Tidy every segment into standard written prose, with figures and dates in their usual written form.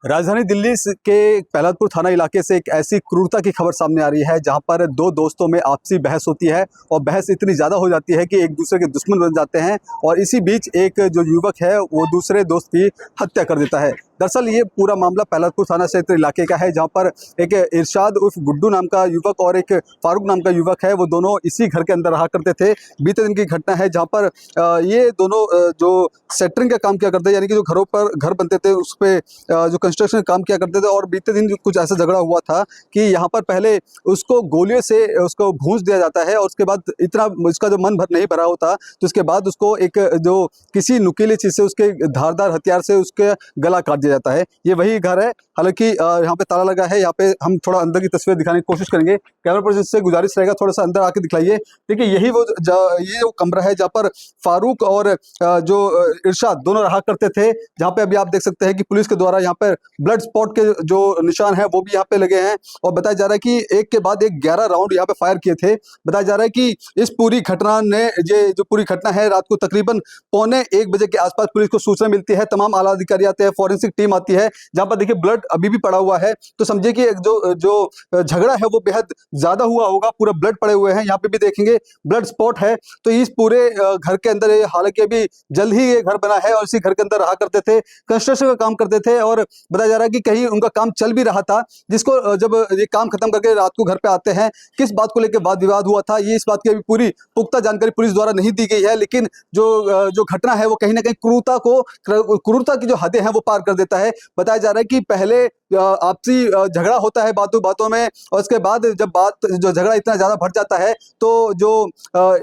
राजधानी दिल्ली के पहलतपुर थाना इलाके से एक ऐसी क्रूरता की खबर सामने आ रही है जहां पर दो दोस्तों में आपसी बहस होती है और बहस इतनी ज़्यादा हो जाती है कि एक दूसरे के दुश्मन बन जाते हैं और इसी बीच एक जो युवक है वो दूसरे दोस्त की हत्या कर देता है। दरअसल ये पूरा मामला पहलतपुर थाना क्षेत्र इलाके का है जहाँ पर एक इरशाद उर्फ गुड्डू नाम का युवक और एक फारूक नाम का युवक है, वो दोनों इसी घर के अंदर रहा करते थे। बीते दिन की घटना है जहाँ पर ये दोनों जो सेटरिंग का काम किया करते थे, यानी कि जो घरों पर घर बनते थे उस पर जो कंस्ट्रक्शन का काम किया करते थे। और बीते दिन कुछ ऐसा झगड़ा हुआ था कि यहाँ पर पहले उसको गोलियों से उसको भूंस दिया जाता है और उसके बाद इतना उसका जो मन भर नहीं भरा होता तो उसके बाद उसको एक जो किसी नुकीली चीज़ से उसके धारदार हथियार से उसके गला काट दिया जाता है। ये वही घर है, हालांकि यहाँ पे ताला लगा है। यहाँ पे हम थोड़ा अंदर की तस्वीर दिखाने की कोशिश करेंगे। कैमरा पर्सन से गुजारिश रहेगा थोड़ा सा अंदर आके दिखाइए। देखिए यही वो ये जो कमरा है जहाँ पर फारूक और जो इरशाद दोनों रहा करते थे, जहाँ पे अभी आप देख सकते हैं कि पुलिस के द्वारा यहाँ पर ब्लड स्पॉट के जो निशान है वो भी यहाँ पे लगे हैं और बताया जा रहा है कि एक के बाद एक 11 राउंड यहाँ पे फायर किए थे। बताया जा रहा है कि इस पूरी घटना ने ये जो पूरी घटना है रात को तकरीबन 1:15 के आसपास पुलिस को सूचना मिलती है। तमाम आला अधिकारी आते हैं, फॉरेंसिक टीम आती है, जहाँ पर देखिए ब्लड अभी भी पड़ा हुआ है। तो समझिए कि जो झगड़ा है वो बेहद ज्यादा हुआ होगा, पूरा ब्लड पड़े हुए हैं। यहाँ पे भी देखेंगे ब्लड स्पॉट है। तो इस पूरे घर के अंदर हालांकि अभी जल्द ही ये घर बना है और इसी घर के अंदर रहा करते थे, कंस्ट्रक्शन का काम करते थे और बताया जा रहा है कि कहीं उनका काम चल भी रहा था, जिसको जब ये काम खत्म करके रात को घर पे आते हैं, किस बात को लेकर वाद विवाद हुआ था ये इस बात की अभी पूरी पुख्ता जानकारी पुलिस द्वारा नहीं दी गई है। लेकिन जो घटना है वो कहीं ना कहीं क्रूरता की जो हदें हैं वो पार कर देता है। बताया जा रहा है कि पहले आपसी झगड़ा होता है बातों बातों में और उसके बाद जब जो झगड़ा इतना ज्यादा बढ़ जाता है तो जो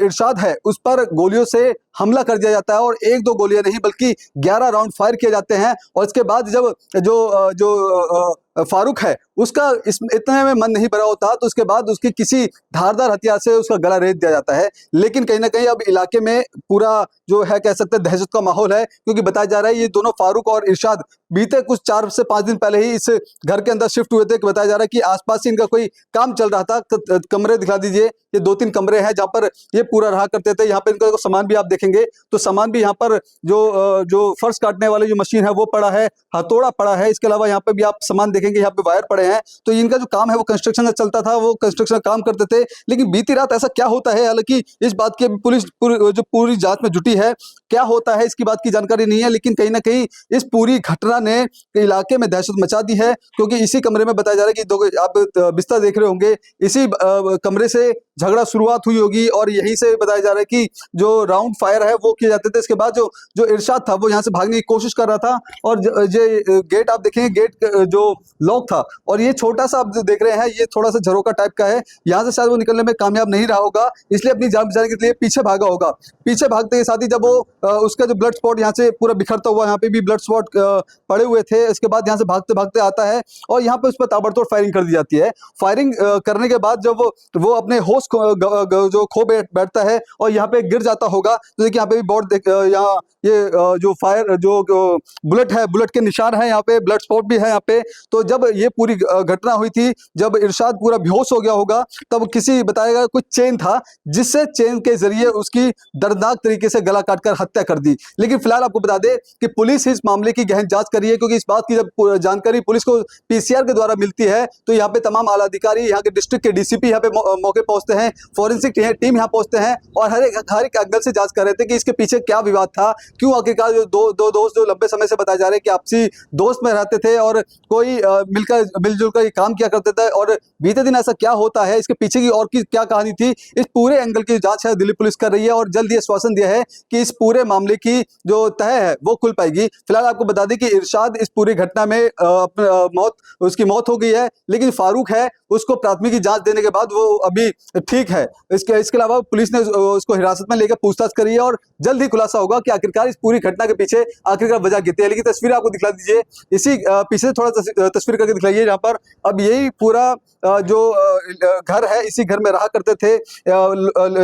इरशाद है उस पर गोलियों से हमला कर दिया जाता है और एक दो गोलियां नहीं बल्कि 11 राउंड फायर किए जाते हैं। और इसके बाद जब जो फारूक है उसका इतने में मन नहीं भरा होता तो उसके बाद उसकी किसी धारदार हथियार से उसका गला रेत दिया जाता है। लेकिन कहीं ना कहीं अब इलाके में पूरा जो है कह सकते हैं दहशत का माहौल है, क्योंकि बताया जा रहा है ये दोनों फारूक और इरशाद बीते कुछ 4 से 5 दिन पहले ही इस घर के अंदर शिफ्ट हुए थे। बताया जा रहा है कि आसपास ही इनका कोई काम चल रहा था। कमरे दिखा दीजिए, ये 2-3 कमरे हैं जहाँ पर ये पूरा रहा करते थे। यहाँ पे इनका सामान भी आप देखेंगे तो सामान भी यहाँ पर जो फर्श काटने वाली जो मशीन है वो पड़ा है, हथौड़ा पड़ा है। इसके अलावा यहाँ पे भी आप सामान देखेंगे, यहाँ पे वायर पड़े हैं। तो इनका जो काम है वो कंस्ट्रक्शन का चलता था, वो कंस्ट्रक्शन का काम करते थे। लेकिन बीती रात ऐसा क्या होता है, हालांकि इस बात की पुलिस जो पूरी जांच में जुटी है, क्या होता है इसकी बात की जानकारी नहीं है। लेकिन कहीं ना कहीं इस पूरी घटना ने इलाके में दहशत मचा दी है, क्योंकि इसी कमरे में बताया जा रहा है कि आप बिस्तर देख रहे होंगे, इसी कमरे से झगड़ा शुरुआत हुई होगी और यहीं से बताया जा रहा है कि जो राउंड फायर है वो किए जाते थे। इसके बाद जो इरशाद था वो यहाँ से भागने की कोशिश कर रहा था और ये गेट आप देखेंगे, गेट जो लॉक था और ये छोटा सा आप जो देख रहे हैं ये थोड़ा सा झरोका टाइप का है, यहाँ से शायद वो निकलने में कामयाब नहीं रहा होगा, इसलिए अपनी जान बचाने के लिए पीछे भागा होगा। पीछे भागते के साथ ही जब वो उसका जो ब्लड स्पॉट यहाँ से पूरा बिखरता हुआ, यहाँ पे भी ब्लड स्पॉट पड़े हुए थे, इसके बाद यहाँ से भागते भागते आता है और यहाँ पे उस पर ताबड़तोड़ फायरिंग कर दी जाती है। फायरिंग करने के बाद जब वो अपने होश जो खो बैठता है और यहाँ पे गिर जाता होगा, तो देखिए यहाँ पे भी बोर्ड यहाँ ये जो फायर जो बुलेट है, बुलेट के निशान है, यहाँ पे ब्लड स्पॉट भी है यहाँ पे। तो जब ये पूरी घटना हुई थी, जब इरशाद पूरा बेहोश हो गया होगा, तब किसी बताएगा कुछ चेन था जिससे चेन के जरिए उसकी दर्दनाक तरीके से गला काटकर हत्या कर दी। लेकिन फिलहाल आपको बता दें कि पुलिस इस मामले की गहन जांच कर रही है, क्योंकि इस बात की जब जानकारी पुलिस को पीसीआर के द्वारा मिलती है तो यहाँ पे तमाम आला अधिकारी, यहाँ के डिस्ट्रिक्ट के डीसीपी यहाँ पे मौके पहुंचते हैं, फॉरेंसिक टीम यहाँ पहुंचते हैं और हर एक एंगल से जांच कर रहे थे कि इसके पीछे क्या विवाद था, क्यों आखिरकार जो दो दोस्त जो लंबे समय से बताया जा रहे हैं कि आपसी दोस्त में रहते थे और कोई मिलजुल कर काम किया करते थे, और बीते दिन ऐसा क्या होता है, इसके पीछे की और की क्या कहानी थी, इस पूरे एंगल की जांच है दिल्ली पुलिस कर रही है और जल्द ये आश्वासन दिया है कि इस पूरे मामले की जो तह है वो खुल पाएगी। फिलहाल आपको बता दें कि इरशाद इस पूरी घटना में उसकी मौत हो गई है, लेकिन फारूक है उसको प्राथमिकी जांच देने के बाद वो अभी ठीक है। इसके अलावा पुलिस ने उसको हिरासत में लेकर पूछताछ करी है और जल्द ही खुलासा होगा कि आखिरकार इस पूरी घटना के पीछे आखिरकार वजह क्या थी। लेकिन तस्वीर आपको दिखला दीजिए, इसी पीछे थोड़ा तस्वीर तस्वीर करके दिखाइए जहाँ पर अब यही पूरा जो घर है, इसी घर में रहा करते थे।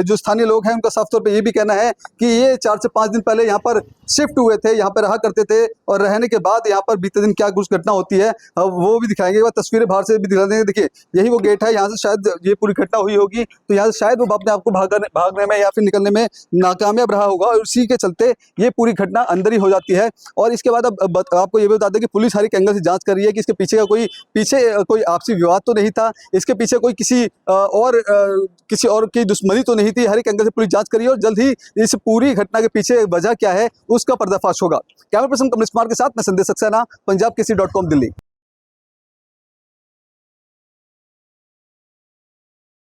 जो स्थानीय लोग हैं उनका साफ तौर पे ये भी कहना है कि ये 4 से 5 दिन पहले यहाँ पर शिफ्ट हुए थे, यहाँ पर रहा करते थे और रहने के बाद यहाँ पर बीते दिन क्या कुछ घटना होती है वो भी दिखाएंगे। एक बार तस्वीरें बाहर से भी दिखा देंगे। देखिए यही वो गेट है, यहाँ से शायद ये पूरी घटना हुई होगी, तो यहाँ से शायद वो अपने आपको भागने में या फिर निकलने में नाकामयाब रहा होगा और उसी के चलते ये पूरी घटना अंदर ही हो जाती है। और इसके बाद अब आपको ये भी बता दें कि पुलिस हर एक एंगल से जांच कर रही है कि इसके पीछे का कोई आपसी विवाद तो नहीं था, इसके पीछे कोई किसी और की दुश्मनी तो नहीं थी। हर एक एंगल से पुलिस जांच कर रही है और जल्द ही इस पूरी घटना के पीछे वजह क्या है उसका पर्दाफाश होगा। कैमरा पर्सन कमलेश कुमार के साथ मैं संदेश सक्सेना, पंजाब केसरी.com दिल्ली।